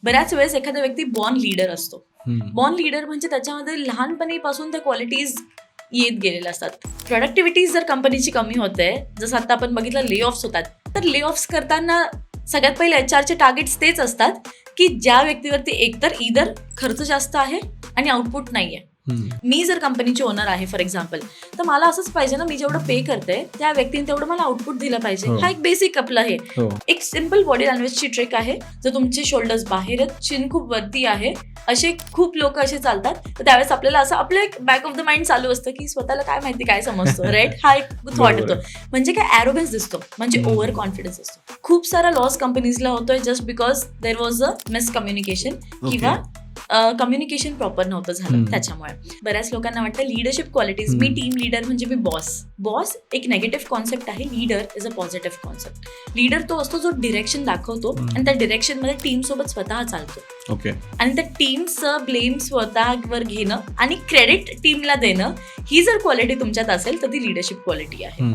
बऱ्याच वेळेस एखादा व्यक्ती बॉर्न लीडर असतो. बॉर्न लीडर म्हणजे त्याच्यामध्ये लहानपणीपासून त्या क्वालिटीज येत गेलेल्या असतात. प्रोडक्टिव्हिटी जर कंपनीची कमी होते, जसं आता आपण बघितलं ले ऑफ्स होतात, तर ले ऑफ्स करताना सगळ्यात पहिले HR चे टार्गेट्स तेच असतात की ज्या व्यक्तीवरती एकतर इधर खर्च जास्त आहे आणि आउटपुट नाहीये. मी जर कंपनीची ओनर आहे फॉर एक्झाम्पल, तर मला असंच पाहिजे ना, मी जेवढं पे करते त्या व्यक्तीने तेवढं मला आउटपुट दिलं पाहिजे. हा एक बेसिक आपलं आहे. एक सिम्पल बॉडी लँग्वेजची ट्रिक आहे. जर तुमचे शोल्डर्स बाहेर आहेत, चिन खूप वरती आहे, असे खूप लोक असे चालतात, तर त्यावेळेस आपल्याला असं आपलं एक बॅक ऑफ द माइंड चालू असतं की स्वतःला काय माहिती काय समजतो, राईट. हा एक थॉट येतो. म्हणजे काय ॲरोगन्स दिसतो, म्हणजे ओव्हर कॉन्फिडन्स असतो. खूप सारा लॉस कंपनीजला होतोय just because there was a miscommunication किंवा कम्युनिकेशन प्रॉपर नव्हतं झालं. त्याच्यामुळे बऱ्याच लोकांना वाटतं लिडरशिप क्वालिटीज, मी टीम लीडर म्हणजे मी बॉस एक नेगेटिव्ह कॉन्सेप्ट आहे. Leader is a positive concept. Leader तो असतो जो डिरेक्शन दाखवतो आणि त्या डिरेक्शन मध्ये टीम सोबत स्वतः चालतो. आणि त्या टीमचं ब्लेम स्वतःवर घेणं आणि क्रेडिट टीमला देणं, ही जर क्वालिटी तुमच्यात असेल तर ती लिडरशिप क्वालिटी आहे.